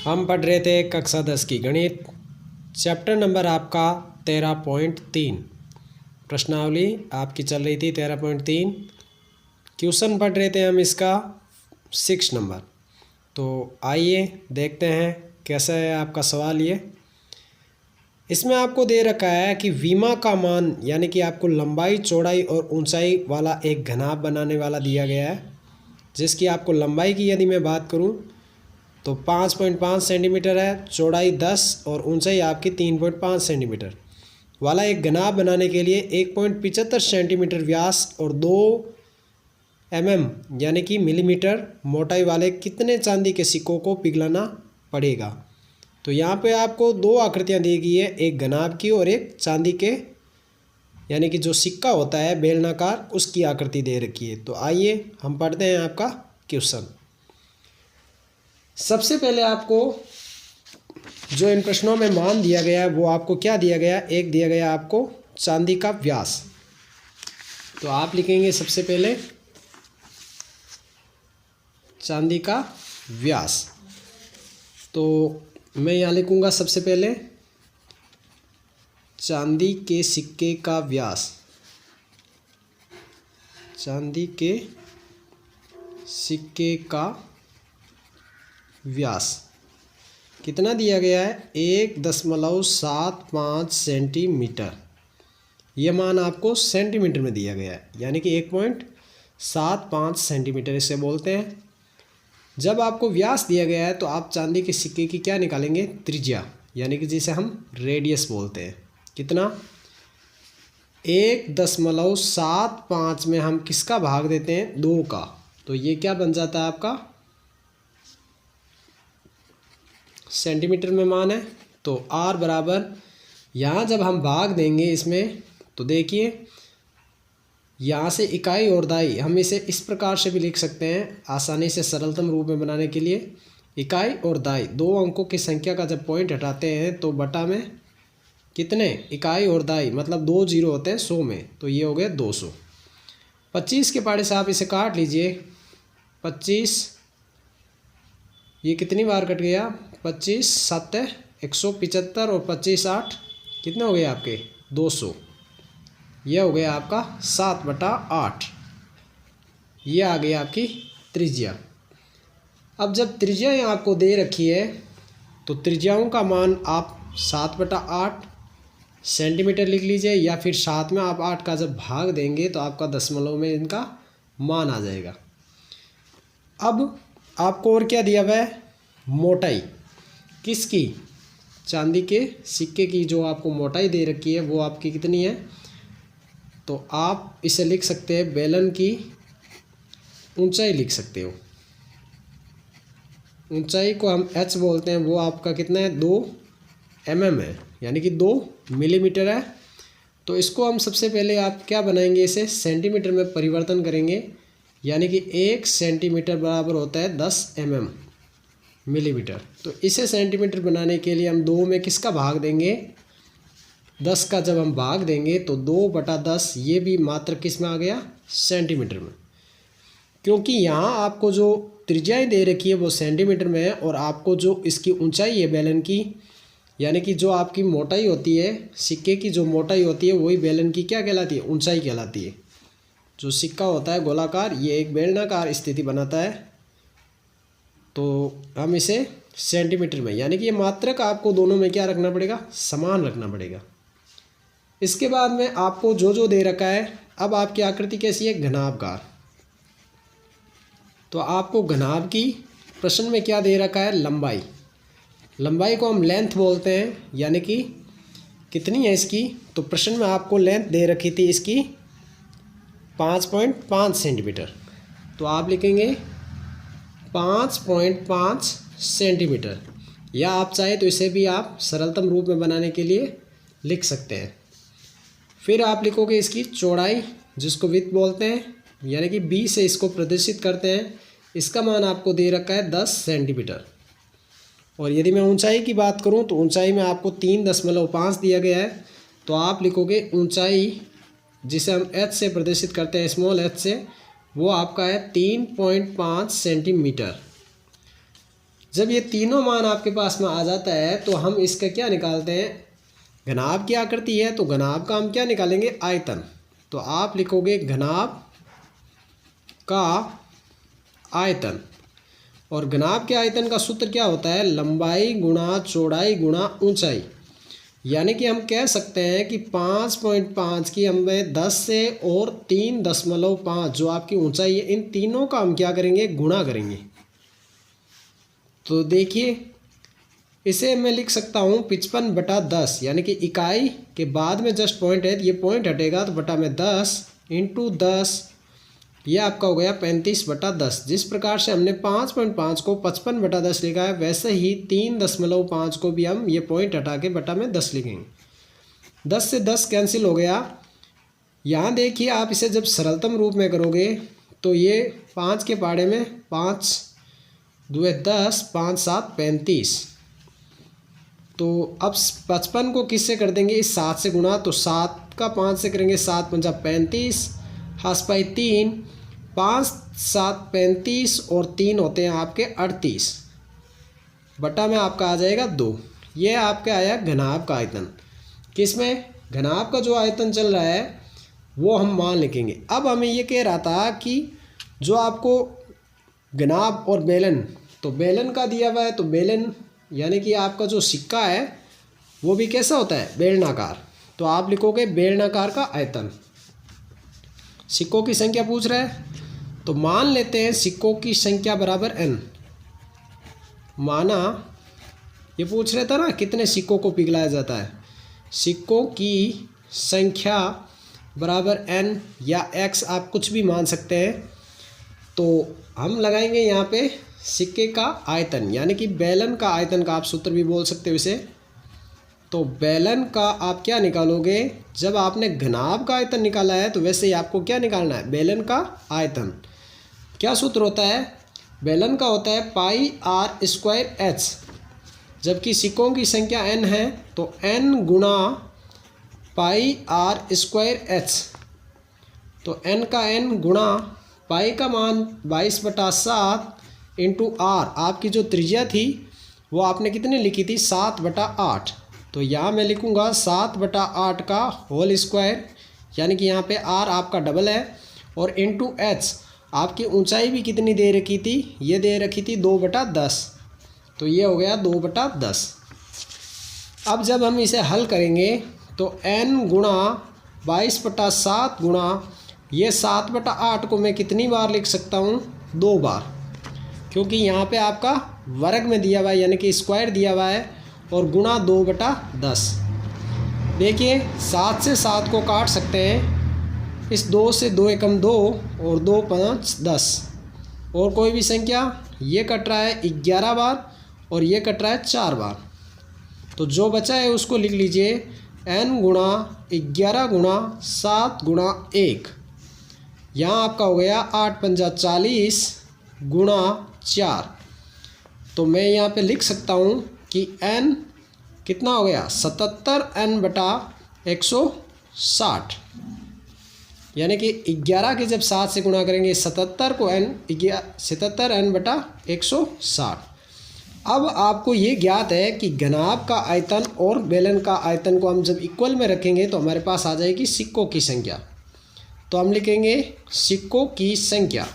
हम पढ़ रहे थे कक्षा 10 की गणित, चैप्टर नंबर आपका 13.3। प्रश्नावली आपकी चल रही थी 13.3। क्वेश्चन पढ़ रहे थे हम इसका 6 नंबर। तो आइए देखते हैं कैसा है आपका सवाल। ये इसमें आपको दे रखा है कि विमा का मान यानी कि आपको लंबाई, चौड़ाई और ऊंचाई वाला एक घनाभ बनाने वाला दिया गया है, जिसकी आपको लंबाई की यदि मैं बात करूं तो 5.5 सेंटीमीटर है, चौड़ाई 10 और ऊंचाई आपकी 3.5 सेंटीमीटर वाला एक घनाभ बनाने के लिए 1.75 सेंटीमीटर व्यास और 2 यानी कि मिलीमीटर मोटाई वाले कितने चांदी के सिक्कों को पिघलाना पड़ेगा। तो यहाँ पे आपको दो आकृतियाँ दी गई है, एक घनाभ की और एक चांदी के यानी कि जो सिक्का होता है बेलनाकार, उसकी आकृति दे रखी है। तो आइए हम पढ़ते हैं आपका क्वेश्चन। सबसे पहले आपको जो इन प्रश्नों में मान दिया गया है वो आपको क्या दिया गया है, एक दिया गया आपको चांदी का व्यास। तो आप लिखेंगे सबसे पहले चांदी का व्यास। तो मैं यहाँ लिखूँगा सबसे पहले चांदी के सिक्के का व्यास। चांदी के सिक्के का व्यास कितना दिया गया है, 1.75 सेंटीमीटर। यह मान आपको सेंटीमीटर में दिया गया है, यानी कि 1.75 सेंटीमीटर इसे बोलते हैं। जब आपको व्यास दिया गया है तो आप चांदी के सिक्के की क्या निकालेंगे, त्रिज्या, यानी कि जिसे हम रेडियस बोलते हैं। कितना, 1.75 में हम किसका भाग देते हैं, 2 का। तो ये क्या बन जाता है आपका, सेंटीमीटर में मान है। तो r बराबर, यहाँ जब हम भाग देंगे इसमें तो देखिए यहाँ से इकाई और दाई हम इसे इस प्रकार से भी लिख सकते हैं आसानी से सरलतम रूप में बनाने के लिए। इकाई और दाई दो अंकों की संख्या का जब पॉइंट हटाते हैं तो बटा में कितने, इकाई और दाई मतलब 2 जीरो होते हैं 100 में, तो ये हो गए 200। 25 के पाड़े से आप इसे काट लीजिए, 25 ये कितनी बार कट गया, 25 7 175 और 25 8 कितने हो गए आपके 200। यह हो गया आपका 7/8। यह आ गई आपकी त्रिज्या। अब जब त्रिज्या यहाँ आपको दे रखी है तो त्रिज्याओं का मान आप 7/8 सेंटीमीटर लिख लीजिए, या फिर 7 में आप 8 का जब भाग देंगे तो आपका दशमलव में इनका मान आ जाएगा। अब आपको और क्या दिया हुआ है, मोटाई किसकी, चांदी के सिक्के की जो आपको मोटाई दे रखी है वो आपकी कितनी है। तो आप इसे लिख सकते हैं बेलन की ऊंचाई लिख सकते हो। ऊंचाई को हम h बोलते हैं, वो आपका कितना है, 2 है, यानी कि 2 मिलीमीटर है। तो इसको हम सबसे पहले आप क्या बनाएंगे, इसे सेंटीमीटर में परिवर्तन करेंगे, यानी कि 1 सेंटीमीटर बराबर होता है 10 मिलीमीटर। तो इसे सेंटीमीटर बनाने के लिए हम 2 में किसका भाग देंगे, 10 का जब हम भाग देंगे तो 2/10, ये भी मात्र किस में आ गया, सेंटीमीटर में। क्योंकि यहाँ आपको जो त्रिज्याएं दे रखी है वो सेंटीमीटर में है, और आपको जो इसकी ऊंचाई है बेलन की, यानी कि जो आपकी मोटाई होती है सिक्के की, जो मोटाई होती है वही बेलन की क्या कहलाती है, ऊंचाई कहलाती है। जो सिक्का होता है गोलाकार, ये एक बेलनाकार स्थिति बनाता है, तो हम इसे सेंटीमीटर में, यानी कि ये मात्रक आपको दोनों में क्या रखना पड़ेगा, समान रखना पड़ेगा। इसके बाद में आपको जो जो दे रखा है, अब आपकी आकृति कैसी है, घनाभकार। तो आपको घनाभ की प्रश्न में क्या दे रखा है, लंबाई। लंबाई को हम लेंथ बोलते हैं, यानी कि कितनी है इसकी। तो प्रश्न में आपको लेंथ दे रखी थी इसकी 5.5 सेंटीमीटर। तो आप लिखेंगे 5.5 सेंटीमीटर, या आप चाहे तो इसे भी आप सरलतम रूप में बनाने के लिए लिख सकते हैं। फिर आप लिखोगे इसकी चौड़ाई, जिसको विड्थ बोलते हैं, यानी कि 20 से इसको प्रदर्शित करते हैं। इसका मान आपको दे रखा है 10 सेंटीमीटर। और यदि मैं ऊंचाई की बात करूं तो ऊंचाई में आपको 3.5 दिया गया है। तो आप लिखोगे ऊंचाई, जिसे हम h से प्रदर्शित करते हैं, स्मॉल h से, वो आपका है 3.5 सेंटीमीटर। जब ये तीनों मान आपके पास में आ जाता है तो हम इसका क्या निकालते हैं, घनाभ की आकृति है तो घनाभ का हम क्या निकालेंगे, आयतन। तो आप लिखोगे घनाभ का आयतन, और घनाभ के आयतन का सूत्र क्या होता है, लंबाई गुणा चौड़ाई गुणा ऊंचाई। यानी कि हम कह सकते हैं कि 5.5 की हमें 10 से और 3.5 जो आपकी ऊंचाई है, इन तीनों का हम क्या करेंगे, गुणा करेंगे। तो देखिए इसे मैं लिख सकता हूँ 55/10, यानी कि इकाई के बाद में जस्ट पॉइंट है, ये पॉइंट हटेगा तो बटा में 10 इंटू 10, ये आपका हो गया 35/10। जिस प्रकार से हमने 5.5 को 55/10 लिखा है, वैसे ही 3.5 को भी हम ये पॉइंट हटा के बटा में 10 लिखेंगे। 10 से 10 कैंसिल हो गया। यहाँ देखिए आप इसे जब सरलतम रूप में करोगे तो ये 5 के पाड़े में 5 2 10, 5 7 35। तो अब 55 को किससे कर देंगे, इस 7 से गुणा, तो 7 का 5 से करेंगे, 7 पंजा 35, हास पाई 3, 5 7 35 और 3 होते हैं आपके 38, बटा में आपका आ जाएगा 2। ये आपका आया घनाभ का आयतन। किसमें, घनाभ का जो आयतन चल रहा है वो हम मान लिखेंगे। अब हमें ये कह रहा था कि जो आपको घनाभ और बेलन, तो बेलन का दिया हुआ है, तो बेलन यानी कि आपका जो सिक्का है वो भी कैसा होता है, बेलनाकार। तो आप लिखोगे बेलनाकार का आयतन। सिक्कों की संख्या पूछ रहा है तो मान लेते हैं सिक्कों की संख्या बराबर n। माना ये पूछ रहा था ना कितने सिक्कों को पिघलाया जाता है, सिक्कों की संख्या बराबर n या x, आप कुछ भी मान सकते हैं। तो हम लगाएंगे यहाँ पे सिक्के का आयतन, यानी कि बेलन का आयतन का आप सूत्र भी बोल सकते हो इसे। तो बेलन का आप क्या निकालोगे, जब आपने घनाभ का आयतन निकाला है तो वैसे ही आपको क्या निकालना है, बेलन का आयतन। क्या सूत्र होता है, बेलन का होता है पाई r स्क्वायर h। जबकि सिक्कों की संख्या n है तो n गुणा पाई r स्क्वायर h। तो n का n गुणा पाई का मान 22/7 इंटू r, आपकी जो त्रिज्या थी वो आपने कितने लिखी थी, 7/8। तो यहाँ मैं लिखूँगा 7/8 का होल स्क्वायर, यानी कि यहाँ पे r आपका डबल है, और इंटू h, आपकी ऊंचाई भी कितनी दे रखी थी, ये दे रखी थी 2/10। तो ये हो गया 2/10। अब जब हम इसे हल करेंगे तो n गुणा 22/7 गुणा ये 7/8 को मैं कितनी बार लिख सकता हूँ, 2 बार, क्योंकि यहाँ पे आपका वर्ग में दिया हुआ है, यानी कि स्क्वायर दिया हुआ है, और गुणा 2/10। देखिए 7 से 7 को काट सकते हैं, इस 2 से 2 एकम 2 और 2 5 10, और कोई भी संख्या, ये कट रहा है 11 बार और ये कट रहा है 4 बार। तो जो बचा है उसको लिख लीजिए n गुणा 11 गुणा 7 गुणा 1। यहाँ आपका हो गया 8 पंजा 40 गुणा 4। तो मैं यहाँ पे लिख सकता हूँ कि n कितना हो गया, 77n/160, यानी कि 11 के जब 7 से गुणा करेंगे 77 को n 77n/160। अब आपको ये ज्ञात है कि घनाभ का आयतन और बेलन का आयतन को हम जब इक्वल में रखेंगे तो हमारे पास आ जाएगी सिक्कों की संख्या। तो हम लिखेंगे सिक्कों की संख्या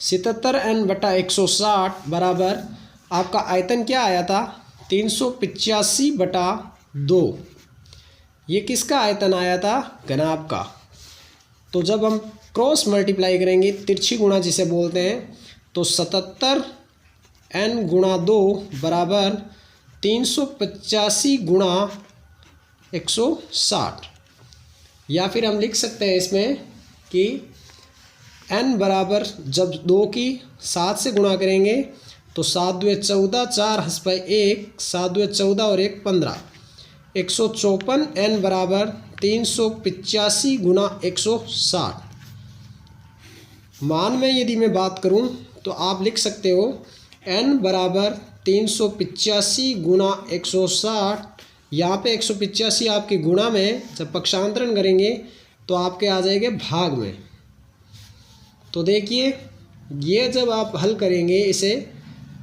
77n/160 बराबर आपका आयतन क्या आया था, 385/2। ये किसका आयतन आया था, घनाभ का। तो जब हम क्रॉस मल्टीप्लाई करेंगे, तिरछी गुणा जिसे बोलते हैं, तो 77n गुणा 2 बराबर 385 गुणा 160। या फिर हम लिख सकते हैं इसमें कि n बराबर जब 2 की 7 से गुणा करेंगे तो 7 2 14, 4 हंस पाई 1, 7 2 14 और 1 15, 154 n बराबर 385 गुणा 160। मान में यदि मैं बात करूं तो आप लिख सकते हो n बराबर 385 गुणा 160। यहाँ पे 185 आपके गुणा में जब पक्षांतरण करेंगे तो आपके आ जाएंगे भाग में। तो देखिए ये जब आप हल करेंगे इसे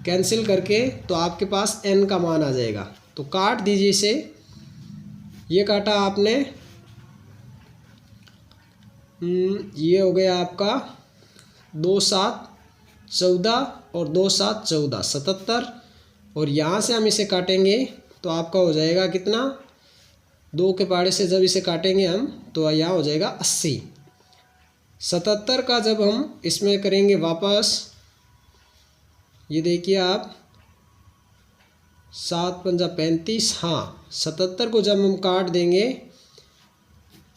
कैंसिल करके तो आपके पास n का मान आ जाएगा। तो काट दीजिए इसे। ये काटा आपने, ये हो गया आपका 2 7 14 और 2 7 14 77। और यहाँ से हम इसे काटेंगे तो आपका हो जाएगा कितना, 2 के पाड़े से जब इसे काटेंगे हम तो यहाँ हो जाएगा 80। 77 का जब हम इसमें करेंगे वापस, ये देखिए आप 7 पंजा 35, हाँ 77 को जब हम काट देंगे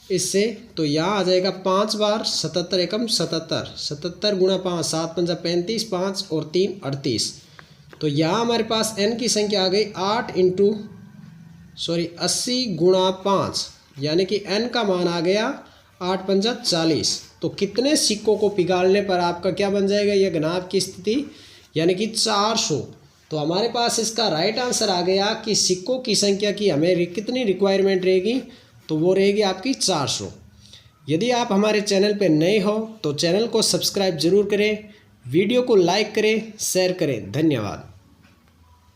इससे तो यहाँ आ जाएगा 5 बार 77 एकम 77, 77 गुणा 5, 7 पंजा 35, 5 और 3 38। तो यहाँ हमारे पास n की संख्या आ गई 80 गुणा 5, यानी कि n का मान आ गया 8 पंजा 40। तो कितने सिक्कों को पिघालने पर आपका क्या बन जाएगा, यह घनाभ की स्थिति, यानी कि 400। तो हमारे पास इसका राइट आंसर आ गया कि सिक्कों की संख्या की हमें कितनी रिक्वायरमेंट रहेगी, तो वो रहेगी आपकी 400। यदि आप हमारे चैनल पर नए हो तो चैनल को सब्सक्राइब जरूर करें, वीडियो को लाइक करें, शेयर करें। धन्यवाद।